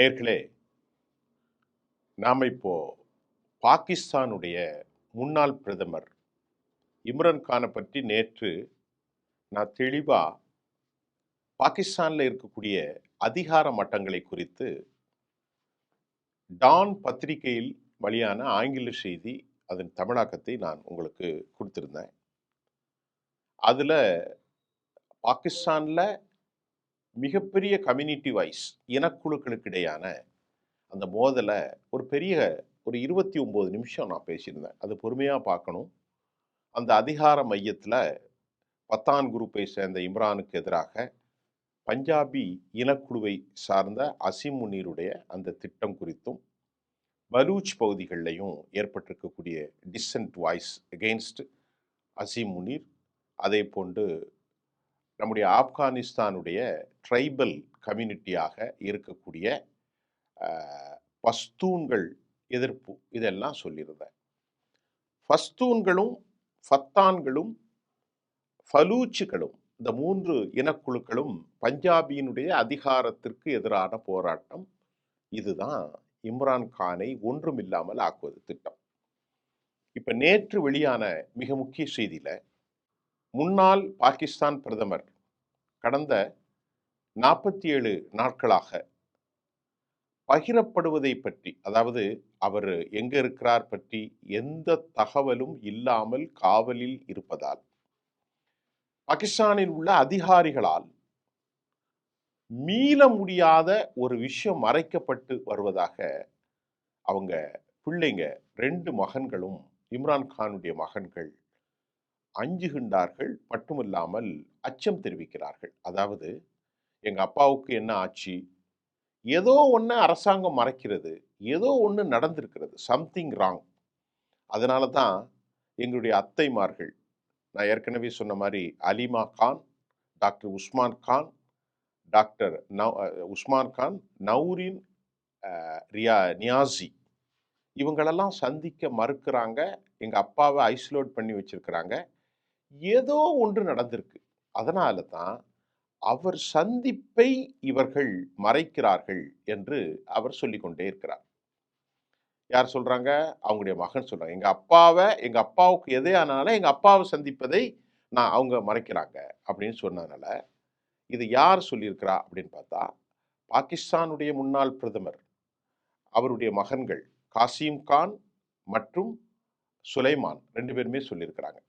நேர்களே, நாம இப்போ பாகிஸ்தானுடைய முன்னாள் பிரதமர் இம்ரான் கானை பற்றி நேற்று நான் தெளிவா பாகிஸ்தான்ல இருக்கக்கூடிய அதிகார மட்டங்களை குறித்து டான் பத்திரிகையில் வெளியான ஆங்கில செய்தி, அதன் தமிழாக்கத்தை நான் உங்களுக்கு கொடுத்திருந்தேன். அதுல பாகிஸ்தான்ல மிகப்பெரிய கம்யூனிட்டி வைஸ் இனக்குழுக்களுக்கு இடையான அந்த மோதல ஒரு 29 நிமிஷம் நான் பேசியிருந்தேன். அது பொறுமையா பார்க்கணும். அந்த அதிகார மையத்துல பத்தான் குரூப்பை சேர்ந்த இம்ரானுக்கு எதிராக பஞ்சாபி இனக்குழுவை சார்ந்த அசீம் முனீருடைய அந்த திட்டம் குறித்தும், பலூச் பகுதிகளிலையும் ஏற்பட்டிருக்கக்கூடிய dissent voice against Asim Munir, அதே போன்று நம்முடைய ஆப்கானிஸ்தானுடைய ட்ரைபல் கம்யூனிட்டியாக இருக்கக்கூடிய பஸ்தூன்கள் எதிர்ப்பு, இதெல்லாம் சொல்லியிருந்தேன். பஸ்தூன்களும் ஃபத்தான்களும் பலூச்சுகளும், இந்த 3 இனக்குழுக்களும் பஞ்சாபியினுடைய அதிகாரத்திற்கு எதிரான போராட்டம். இதுதான் இம்ரான் கானை ஒன்றுமில்லாமல் ஆக்குவது திட்டம். இப்ப நேற்று வெளியான மிக முக்கிய செய்தியில, முன்னாள் பாகிஸ்தான் பிரதமர் கடந்த 47 நாட்களாக பகிரப்படுவதை பற்றி, அதாவது அவர் எங்க இருக்கிறார் பற்றி எந்த தகவலும் இல்லாமல் காவலில் இருப்பதால் பாகிஸ்தானில் உள்ள அதிகாரிகளால் மீள முடியாத ஒரு விஷயம் மறைக்கப்பட்டு வருவதாக அவங்க பிள்ளைங்க 2 மகன்களும், இம்ரான் கானுடைய மகன்கள் அஞ்சுகின்றார்கள். மட்டுமில்லாமல் அச்சம் தெரிவிக்கிறார்கள். அதாவது, எங்க அப்பாவுக்கு என்ன ஆச்சு, ஏதோ ஒன்று அரசாங்கம் மறைக்கிறது, ஏதோ ஒன்று நடந்திருக்கிறது, சம்திங் ராங். அதனால தான் எங்களுடைய அத்தைமார்கள், நான் ஏற்கனவே சொன்ன மாதிரி அலிமா கான், டாக்டர் உஸ்மான் கான், உஸ்மான் கான், நௌரின் நியாசி, இவங்களெல்லாம் சந்திக்க மறுக்கிறாங்க. எங்க அப்பாவை ஐசோலேட் பண்ணி வச்சிருக்கிறாங்க. ஏதோ ஒன்று நடந்திருக்கு. அதனால தான் அவர் சந்திப்பை இவர்கள் மறைக்கிறார்கள் என்று அவர் சொல்லிக்கொண்டே இருக்கிறார். யார் சொல்றாங்க? அவங்களுடைய மகன் சொல்றாங்க. எங்க அப்பாவுக்கு எதே ஆனாலும் எங்க அப்பாவை சந்திப்பதை அவங்க மறைக்கிறாங்க அப்படின்னு சொன்னதுனால, இது யார் சொல்லியிருக்கிறா அப்படின்னு பார்த்தா, பாகிஸ்தானுடைய முன்னாள் பிரதமர், அவருடைய மகன்கள் காசிம் கான் மற்றும் சுலைமான் 2 பேருமே சொல்லியிருக்கிறாங்க.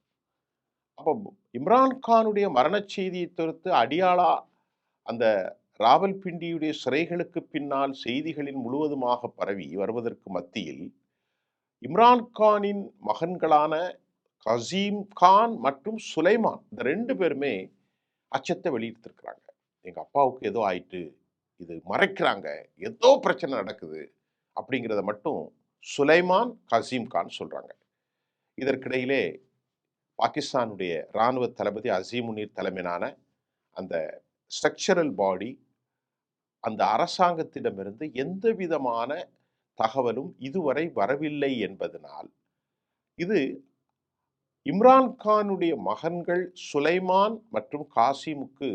அப்போ இம்ரான் கானுடைய மரண செய்தியை தவிர்த்து அடியாளா அந்த ராவல்பிண்டியுடைய சிறைகளுக்கு பின்னால் செய்திகளின் முழுவதுமாக பரவி வருவதற்கு மத்தியில், இம்ரான் கானின் மகன்களான கசீம் கான் மற்றும் சுலைமான், இந்த 2 பேருமே அச்சத்தை வெளியிட்டிருக்கிறாங்க. எங்க அப்பாவுக்கு ஏதோ ஆயிட்டு, இது மறைக்கிறாங்க, ஏதோ பிரச்சனை நடக்குது அப்படிங்கிறத மட்டும் சுலைமான், கசீம் கான் சொல்றாங்க. இதற்கிடையிலே பாகிஸ்தானுடைய இராணுவ தளபதி அசீம் முனீர் தலைமையிலான அந்த ஸ்ட்ரக்சரல் பாடி, அந்த அரசாங்கத்திடமிருந்து எந்த விதமான தகவலும் இதுவரை வரவில்லை என்பதனால், இது இம்ரான் கானுடைய மகன்கள் சுலைமான் மற்றும் காசிமுக்கு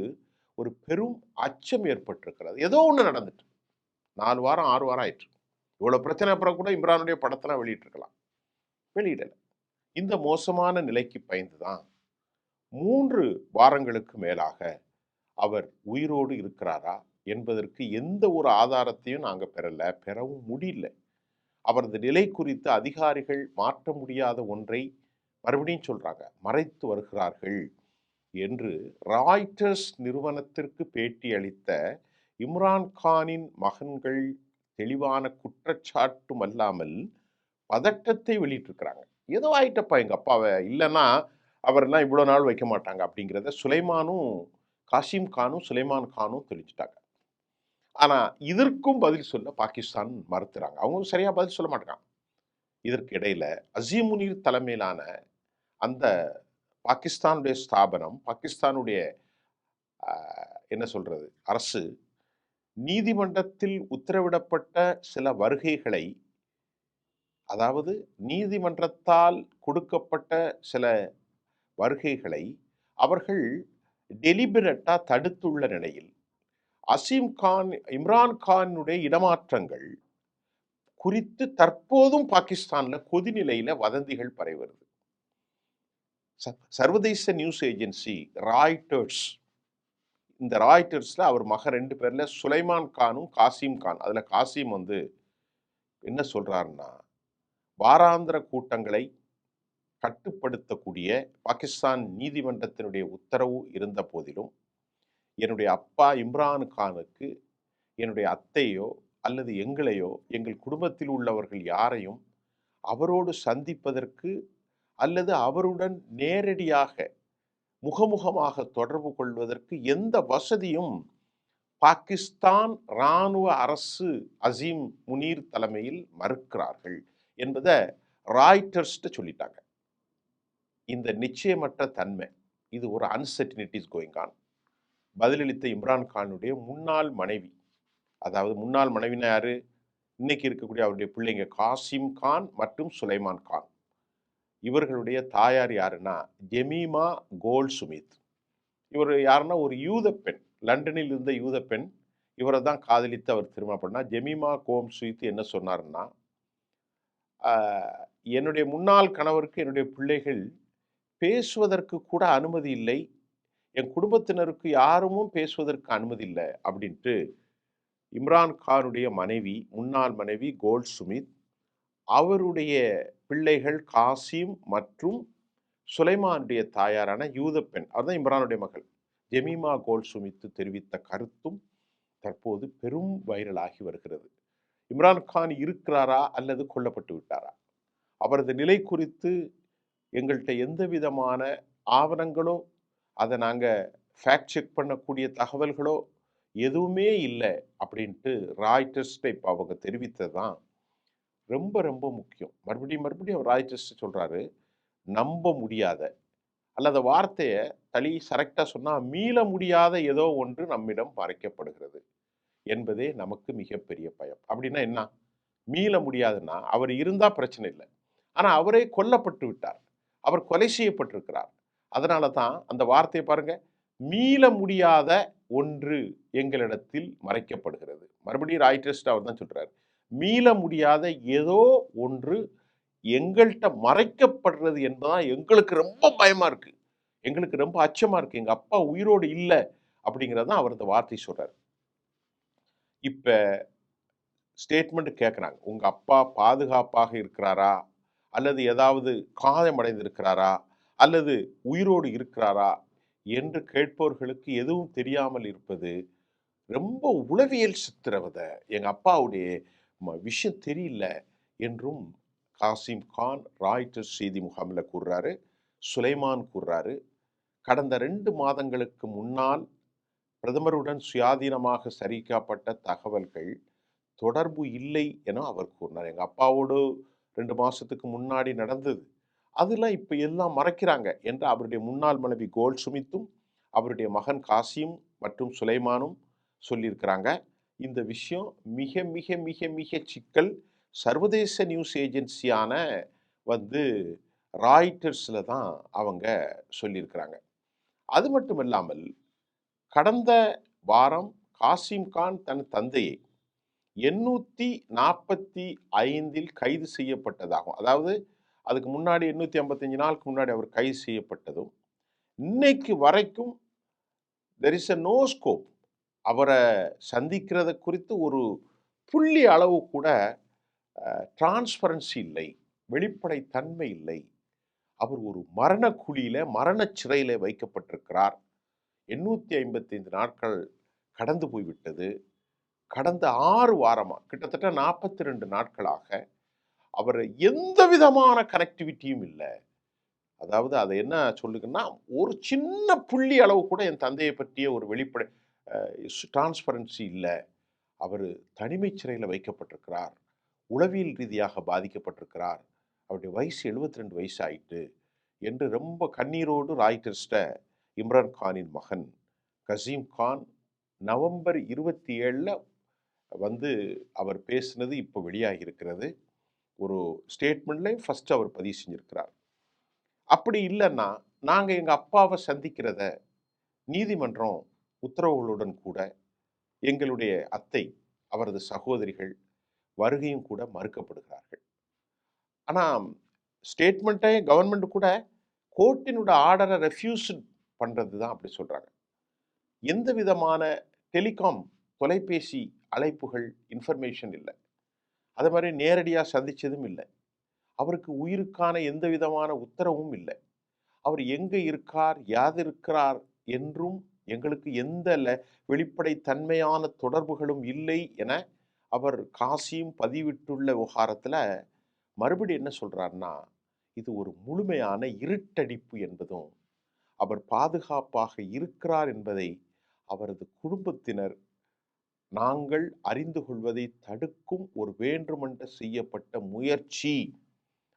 ஒரு பெரும் அச்சம் ஏற்பட்டிருக்கிறது. ஏதோ ஒன்று நடந்துட்டு 4 வாரம் 6 வாரம் ஆயிற்று. இவ்வளவு பிரச்சனை அப்புறம் கூட இம்ரானுடைய படத்தெல்லாம் வெளியிட்டிருக்கலாம், வெளியிடல. இந்த மோசமான நிலைக்கு பயந்துதான் 3 வாரங்களுக்கு மேலாக அவர் உயிரோடு இருக்கிறாரா என்பதற்கு எந்த ஒரு ஆதாரத்தையும் நாங்க பெறவும் முடியல. அவரது நிலை குறித்து அதிகாரிகள் மாற்ற முடியாத ஒன்றை மறுபடியும் சொல்றாங்க, மறைத்து வருகிறார்கள் என்று ராய்ட்டர்ஸ் நிறுவனத்திற்கு பேட்டி அளித்த இம்ரான் கானின் மகன்கள் தெளிவான குற்றச்சாட்டும் அல்லாமல் பதட்டத்தை வெளியிட்டிருக்கிறாங்க. ஏதோ ஆயிட்டப்பா எங்க அப்பாவை, இல்லைன்னா அவரெல்லாம் இவ்வளவு நாள் வைக்க மாட்டாங்க அப்படிங்கிறத சுலைமானும் காசிம் கானும் சுலைமான் கானும் தெரிஞ்சுட்டாங்க. ஆனா இதற்கும் பதில் சொல்ல பாகிஸ்தான் மறுத்துறாங்க. அவங்க சரியா பதில் சொல்ல மாட்டாங்க. இதற்கு இடையில அசீம் முனீர் தலைமையிலான அந்த பாகிஸ்தானுடைய ஸ்தாபனம், பாகிஸ்தானுடைய என்ன சொல்றது, அரசு நீதிமன்றத்தில் உத்தரவிடப்பட்ட சில வருகைகளை, அதாவது நீதிமன்றத்தால் கொடுக்கப்பட்ட சில வருகைகளை அவர்கள் டெலிபரேட்டா தடுத்துள்ள நிலையில், அசீம் கான், இம்ரான் கானுடைய இடமாற்றங்கள் குறித்து தற்போதும் பாகிஸ்தான்ல கொதிநிலையில வதந்திகள் பரவி வருது. சர்வதேச நியூஸ் ஏஜென்சி ராய்ட்டர்ஸ், இந்த ராய்ட்டர்ஸ்ல அவர் மகன் 2 பேர்ல சுலைமான் கானும் காசிம் கான். அதுல காசிம் என்ன சொல்றாருன்னா, வாராந்திர கூட்டங்களை கட்டுப்படுத்தக்கூடிய பாகிஸ்தான் நீதிமன்றத்தினுடைய உத்தரவு இருந்த போதிலும், என்னுடைய அப்பா இம்ரான் கானுக்கு என்னுடைய அத்தையோ அல்லது எங்களையோ, எங்கள் குடும்பத்தில் உள்ளவர்கள் யாரையும் அவரோடு சந்திப்பதற்கு அல்லது அவருடன் நேரடியாக முகமுகமாக தொடர்பு கொள்வதற்கு எந்த வசதியும் பாகிஸ்தான் இராணுவ அரசு அசீம் முனீர் தலைமையில் மறுக்கிறார்கள் என்பதை ராய்ட்டர்ஸ்ட்ட சொல்லிட்டாங்க. இந்த நிச்சயமற்ற தன்மை, இது ஒரு அன்சர்டினிட்டிஸ் கோயிங் ஆன். பதிலளித்த இம்ரான் கானுடைய முன்னாள் மனைவி, அதாவது முன்னாள் மனைவினா யாரு? இன்னைக்கு இருக்கக்கூடிய அவருடைய பிள்ளைங்க காசிம் கான் மற்றும் சுலைமான் கான். இவர்களுடைய தாயார் யாருன்னா ஜெமீமா கோல்சுமித். இவர் யாருன்னா ஒரு யூத பெண், லண்டனில் இருந்த யூத பெண். இவரை தான் காதலித்து அவர் திருமணம் பண்ணார். ஜெமீமா கோல்சுமித் என்ன சொன்னாருன்னா, என்னுடைய முன்னாள் கணவருக்கு என்னுடைய பிள்ளைகள் பேசுவதற்கு கூட அனுமதி இல்லை, என் குடும்பத்தினருக்கு யாருமும் பேசுவதற்கு அனுமதி இல்லை அப்படின்ட்டு இம்ரான் கானுடைய மனைவி, முன்னாள் மனைவி கோல்சுமித், அவருடைய பிள்ளைகள் காசிம் மற்றும் சுலைமானுடைய தாயாரான யூத பெண், அதுதான் இம்ரானுடைய மகள் ஜெமீமா கோல்சுமித் தெரிவித்த கருத்தும் தற்போது பெரும் வைரலாகி வருகிறது. இம்ரான் கான் இருக்கிறாரா அல்லது கொல்லப்பட்டு விட்டாரா? அவரது நிலை குறித்து எங்கள்கிட்ட எந்த விதமான ஆவணங்களோ, அதை நாங்கள் ஃபேக்ட் செக் பண்ணக்கூடிய தகவல்களோ எதுவுமே இல்லை அப்படின்ட்டு ராய்ட்டர்ஸ்ட இப்போ அவங்க தெரிவித்தது தான் ரொம்ப ரொம்ப முக்கியம். மறுபடியும் ராய்ட்டர்ஸ் சொல்கிறாரு, நம்ப முடியாத அல்லது வார்த்தையை கரெக்டாக சொன்னால் மீள முடியாத ஏதோ ஒன்று நம்மிடம் மறைக்கப்படுகிறது என்பதே நமக்கு மிகப்பெரிய பயம். அப்படின்னா என்ன? மீள முடியாதுன்னா அவர் இருந்தால் பிரச்சனை இல்லை, ஆனால் அவரே கொல்லப்பட்டு விட்டார், அவர் கொலை செய்யப்பட்டிருக்கிறார். அதனால தான் அந்த வார்த்தையை பாருங்க, மீள முடியாத ஒன்று எங்களிடத்தில் மறைக்கப்படுகிறது. மறுபடியும் ராய்ட்டர்ஸ் அவர் தான் சொல்றாரு, மீள முடியாத ஏதோ ஒன்று எங்கள்கிட்ட மறைக்கப்படுறது என்பதான் எங்களுக்கு ரொம்ப பயமா இருக்கு, எங்களுக்கு ரொம்ப அச்சமா இருக்கு, எங்க அப்பா உயிரோடு இல்லை அப்படிங்கிறதான் அவர் இந்த வார்த்தை சொல்றாரு. இப்ப ஸ்டேட்மெண்ட் கேட்குறாங்க, உங்க அப்பா பாதுகாப்பாக இருக்கிறாரா அல்லது ஏதாவது காயமடைந்திருக்கிறாரா அல்லது உயிரோடு இருக்கிறாரா என்று கேட்பவர்களுக்கு எதுவும் தெரியாமல் இருப்பது ரொம்ப உளவியல் சித்திரவதை. எங்க அப்பாவுடைய விஷயம் தெரியல என்றும் காசிம் கான் ராய்ட்டர்ஸ் செய்தி முகாமில் கூறுறாரு. சுலைமான் கூறுறாரு, கடந்த 2 மாதங்களுக்கு முன்னால் பிரதமருடன் சுயாதீனமாக சரிக்கப்பட்ட தகவல்கள் தொடர்பு இல்லை என அவர் கூறினார். எங்க அப்பாவோடு 2 மாசத்துக்கு முன்னாடி நடந்தது, அதெல்லாம் இப்ப எல்லாம் மறைக்கிறாங்க என்று அவருடைய முன்னாள் மனைவி கோல்சுமித்தும் அவருடைய மகன் காசிம் மற்றும் சுலைமானும் சொல்லியிருக்கிறாங்க. இந்த விஷயம் மிக மிக மிக மிக சிக்கல். சர்வதேச நியூஸ் ஏஜென்சியான ராய்ட்டர்ஸ்ல தான் அவங்க சொல்லியிருக்கிறாங்க. அது மட்டும் இல்லாமல் கடந்த வாரம் காசிம் கான் தன் தந்தையை 845 கைது செய்யப்பட்டதாகும். அதாவது அதுக்கு முன்னாடி 855 நாளுக்கு முன்னாடி அவர் கைது செய்யப்பட்டதும், இன்னைக்கு வரைக்கும் தெர் இஸ் நோ ஸ்கோப். அவரை சந்திக்கிறத குறித்து ஒரு புள்ளி அளவு கூட டிரான்ஸ்பரன்சி இல்லை, வெளிப்படைத்தன்மை இல்லை. அவர் ஒரு மரண குழியில, மரண சிறையில வைக்கப்பட்டிருக்கிறார். 855 நாட்கள் கடந்து போய்விட்டது. கடந்த 6 வாரமா, கிட்டத்தட்ட 42 நாட்களாக அவர் எந்த விதமான கனெக்டிவிட்டியும் இல்லை. அதாவது அதை என்ன சொல்லுங்கன்னா, ஒரு சின்ன புள்ளி அளவு கூட என் தந்தையை பற்றிய ஒரு வெளிப்படை டிரான்ஸ்பரன்சி இல்லை. அவர் தனிமை சிறையில் வைக்கப்பட்டிருக்கிறார், உளவியல் ரீதியாக பாதிக்கப்பட்டிருக்கிறார், அவருடைய வயசு 72 வயசு ஆயிட்டு என்று ரொம்ப கண்ணீரோடு ராய்ட்டர்ஸ்ட இம்ரான் கானின் மகன் கசீம் கான் நவம்பர் 27 அவர் பேசினது இப்போ வெளியாகி இருக்கிறது. ஒரு ஸ்டேட்மெண்ட்லையும் ஃபர்ஸ்ட் அவர் பதிவு செஞ்சிருக்கிறார். அப்படி இல்லைன்னா நாங்கள் எங்கள் அப்பாவை சந்திக்கிறத நீதிமன்றம் உத்தரவுகளுடன் கூட எங்களுடைய அத்தை, அவரது சகோதரிகள் வருகையும் கூட மறுக்கப்படுகிறார்கள். ஆனா ஸ்டேட்மெண்ட்டே கவர்ன்மெண்ட் கூட கோர்ட்டினோட ஆர்டர ரெஃப்யூஸ் பண்றது தான் அப்படி சொல்றாங்க. எந்த விதமான டெலிகாம் தொலைபேசி அழைப்புகள், இன்ஃபர்மேஷன் இல்ல. அதே மாரி நேரடியா சந்திச்சதும் இல்ல. அவருக்கு உயிருக்கான எந்த விதமான உத்தரவும் இல்ல. அவர் எங்க இருக்கார், யாது இருக்கிறார் என்றும் எங்களுக்கு எந்த வெளிப்படை தன்மையான தொடர்புகளும் இல்லை என அவர் காசிம் பதிவிட்டுள்ள விவகாரத்துல மறுபடியும் என்ன சொல்றார்ன்னா, இது ஒரு முழுமையான இருட்டடிப்பு என்பதும், அவர் பாதுகாப்பாக இருக்கிறார் என்பதை அவரது குடும்பத்தினர் நாங்கள் அறிந்து கொள்வதை தடுக்கும் ஒரு வேண்டுமென்ற செய்யப்பட்ட முயற்சி.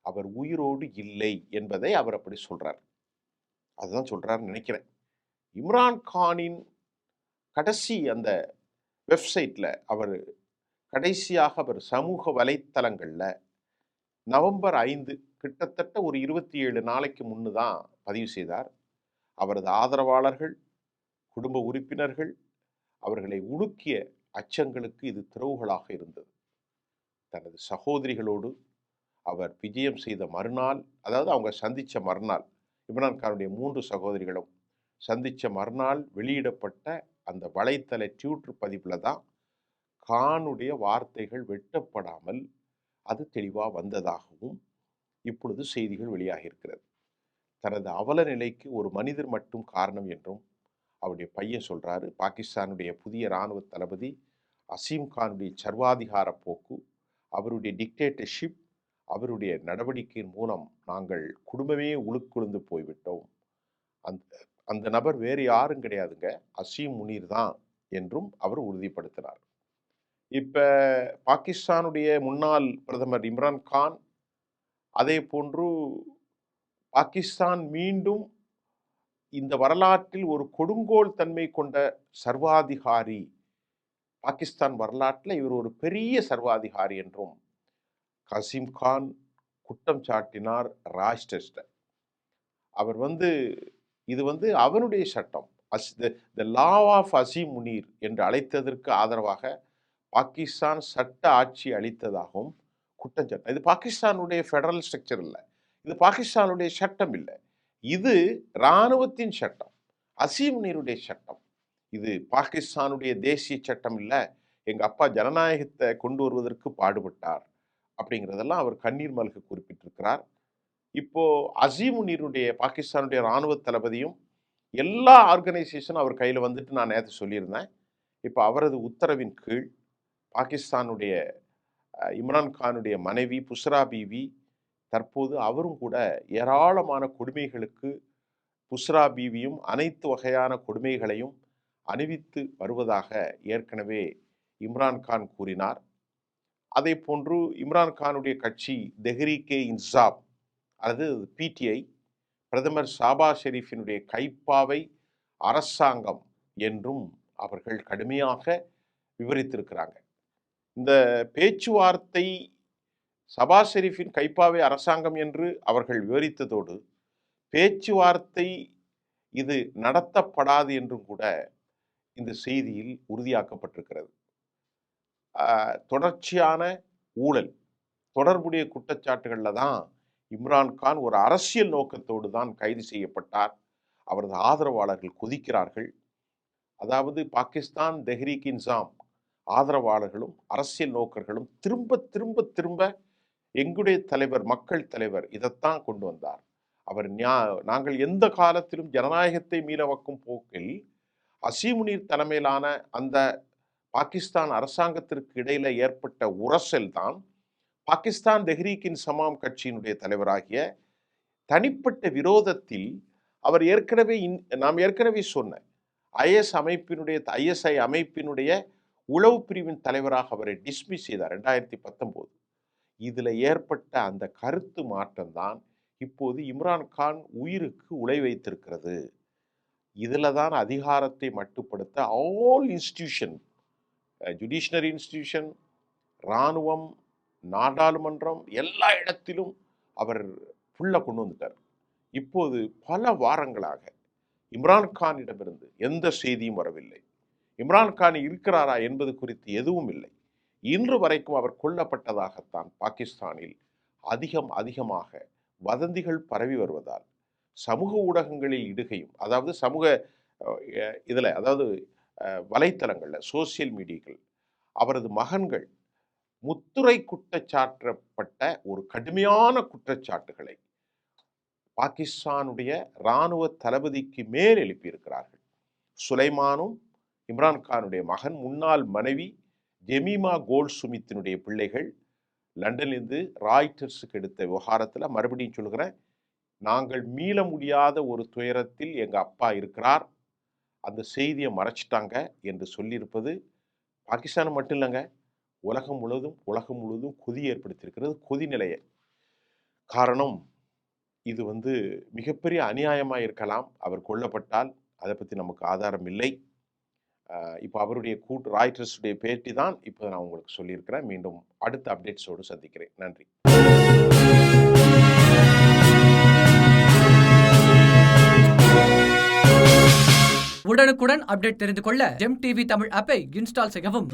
அவர் உயிரோடு இல்லை என்பதை அவர் அப்படி சொல்றார். அதுதான் சொல்றாருன்னு நினைக்கிறேன். இம்ரான் கானின் கடைசி அந்த வெப்சைட்ல கடைசியாக அவர் சமூக வலைத்தளங்கள்ல நவம்பர் 5 கிட்டத்தட்ட ஒரு 27 நாளைக்கு முன்னு தான் பதிவு செய்தார். அவரது ஆதரவாளர்கள், குடும்ப உறுப்பினர்கள் அவர்களை உலுக்கிய அச்சங்களுக்கு இது திறவுகோலாக இருந்தது. தனது சகோதரிகளோடு அவர் விஜயம் செய்த மறுநாள், அதாவது அவங்க சந்திச்ச மறுநாள், இம்ரான் கானுடைய 3 சகோதரிகளும் சந்திச்ச மறுநாள் வெளியிடப்பட்ட அந்த வலைத்தள ட்விட்டர் பதிவுல தான் கானுடைய வார்த்தைகள் வெட்டப்படாமல் அது தெளிவா வந்ததாகவும் இப்பொழுது செய்திகள் வெளியாகி இருக்கிறது. தனது அவல நிலைக்கு ஒரு மனிதர் மட்டும் காரணம் என்றும் அவருடைய பையன் சொல்றாரு. பாகிஸ்தானுடைய புதிய இராணுவ தளபதி அசீம் கானுடைய சர்வாதிகார போக்கு, அவருடைய டிக்டேட்டர்ஷிப், அவருடைய நடவடிக்கையின் மூலம் நாங்கள் குடும்பமே உழுக்குழுந்து போய்விட்டோம். அந்த அந்த நபர் வேறு யாரும் கிடையாதுங்க, அசீம் முனீர் தான் என்றும் அவர் உறுதிப்படுத்தினார். இப்ப பாகிஸ்தானுடைய முன்னாள் பிரதமர் இம்ரான் கான், அதே போன்று பாகிஸ்தான் மீண்டும் இந்த வரலாற்றில் ஒரு கொடுங்கோல் தன்மை கொண்ட சர்வாதிகாரி, பாகிஸ்தான் வரலாற்றில் இவர் ஒரு பெரிய சர்வாதிகாரி என்றும் கசீம் கான் குற்றம் சாட்டினார் ராஜ்டெஸ்ட. அவர் இது அவனுடைய சட்டம். த லா ஆஃப் அசீம் முனீர் என்று அழைத்ததற்கு ஆதரவாக பாகிஸ்தான் சட்ட ஆட்சி அளித்ததாகவும் குற்றம் சாட்டினார். இது பாகிஸ்தானுடைய ஃபெடரல் ஸ்ட்ரக்சர் இல்லை, இது பாகிஸ்தானுடைய சட்டம் இல்லை, இது இராணுவத்தின் சட்டம், அசீம் முனீருடைய சட்டம். இது பாகிஸ்தானுடைய தேசிய சட்டம் இல்லை. எங்க அப்பா ஜனநாயகத்தை கொண்டு வருவதற்கு பாடுபட்டார் அப்படிங்கிறதெல்லாம் அவர் கண்ணீர் மல்க குறிப்பிட்டிருக்கிறார். இப்போ அசீம் முனீருடைய பாகிஸ்தானுடைய இராணுவ தளபதியும் எல்லா ஆர்கனைசேஷனும் அவர் கையில் வந்துட்டு நான் நேற்று சொல்லியிருந்தேன். இப்போ அவரது உத்தரவின் கீழ் பாகிஸ்தானுடைய இம்ரான் கானுடைய மனைவி புஷ்ரா பீவி தற்போது அவரும் கூட ஏராளமான கொடுமைகளுக்கு, புஷ்ரா பீவியும் அனைத்து வகையான கொடுமைகளையும் அணிவித்து வருவதாக ஏற்கனவே இம்ரான் கான் கூறினார். அதே போன்று இம்ரான் கானுடைய கட்சி தெஹ்ரீகே இன்சாப் அல்லது பிடிஐ, பிரதமர் ஷாபாஸ் ஷெரீஃபினுடைய கைப்பாவை அரசாங்கம் என்றும் அவர்கள் கடுமையாக விவரித்திருக்கிறாங்க. இந்த பேச்சுவார்த்தை ஷபாஸ் ஷெரீஃபின் கைப்பாவை அரசாங்கம் என்று அவர்கள் விவரித்ததோடு, பேச்சுவார்த்தை இது நடத்தப்படாது என்றும் கூட இந்த செய்தியில் உறுதியாக்கப்பட்டிருக்கிறது. தொடர்ச்சியான ஊழல் தொடர்புடைய குற்றச்சாட்டுகள்ல தான் இம்ரான் கான் ஒரு அரசியல் நோக்கத்தோடு தான் கைது செய்யப்பட்டார். அவரது ஆதரவாளர்கள் கொதிக்கிறார்கள். அதாவது பாகிஸ்தான் தெஹ்ரீக் இன்சாம் ஆதரவாளர்களும் அரசியல் நோக்கர்களும் திரும்ப திரும்ப திரும்ப எங்களுடைய தலைவர், மக்கள் தலைவர் இதைத்தான் கொண்டு வந்தார். அவர் நாங்கள் எந்த காலத்திலும் ஜனநாயகத்தை மீளவக்கும் போக்கில் அசீம் முனீர் தலைமையிலான அந்த பாகிஸ்தான் அரசாங்கத்திற்கு இடையில ஏற்பட்ட உரசல் தான் பாகிஸ்தான் தெஹ்ரீக் இன்சாம் கட்சியினுடைய தலைவராகிய தனிப்பட்ட விரோதத்தில் அவர் நாம் ஏற்கனவே சொன்ன ஐஎஸ்ஐ அமைப்பினுடைய உளவு பிரிவின் தலைவராக அவரை டிஸ்மிஸ் செய்தார் 2019. இதுல ஏற்பட்ட அந்த கருத்து மாற்றம் தான் இப்போது இம்ரான் கான் உயிருக்கு உலை வைத்திருக்கிறது. இதுல தான் அதிகாரத்தை மட்டுப்படுத்த ஆல் இன்ஸ்டிடியூஷன், ஜுடிஷனரி இன்ஸ்டிடியூஷன், இராணுவம், நாடாளுமன்றம் எல்லா இடத்திலும் அவர் புல்ல கொண்டு வந்துட்டார். இப்போது பல வாரங்களாக இம்ரான் கானிடமிருந்து எந்த செய்தியும் வரவில்லை. இம்ரான்கான் இருக்கிறாரா என்பது குறித்து எதுவும் இல்லை. இன்று வரைக்கும் அவர் கொல்லப்பட்டதாகத்தான் பாகிஸ்தானில் அதிகமாக வதந்திகள் பரவி வருவதால் சமூக ஊடகங்களில் இடுகையும், அதாவது சமூக இதில், அதாவது வலைத்தளங்களில், சோசியல் மீடியாக்கள் அவரது மகன்கள் முத்துரை குற்றச்சாட்டப்பட்ட ஒரு கடுமையான குற்றச்சாட்டுகளை பாகிஸ்தானுடைய இராணுவ தளபதிக்கு மேல் எழுப்பியிருக்கிறார்கள். சுலைமானும் இம்ரான்கானுடைய மகன், முன்னாள் மனைவி ஜெமீமா கோல்ட் சுமித்தினுடைய பிள்ளைகள் லண்டனிலிருந்து ராய்டர்ஸுக்கு எடுத்த விவகாரத்தில் மறுபடியும் சொல்கிறேன், நாங்கள் மீள முடியாத ஒரு துயரத்தில் எங்கள் அப்பா இருக்கிறார், அந்த செய்தியை மறைச்சிட்டாங்க என்று சொல்லியிருப்பது பாகிஸ்தான் மட்டும் இல்லைங்க, உலகம் முழுவதும் கொதி ஏற்படுத்தியிருக்கிறது, கொதி நிலையை. காரணம், இது மிகப்பெரிய அநியாயமாக இருக்கலாம். அவர் கொல்லப்பட்டால் அதை பற்றி நமக்கு ஆதாரம் இல்லை. இப்போ அவருடைய ராய்டர்ஸுடைய பேட்டி தான் இப்போ நான் உங்களுக்கு சொல்லியிருக்கிறேன். மீண்டும் அடுத்த அப்டேட்ஸோடு சந்திக்கிறேன். நன்றி. உடனுக்குடன் அப்டேட் தெரிந்து கொள்ள ஜெம் டிவி தமிழ் ஆப்பை இன்ஸ்டால் செய்யவும்.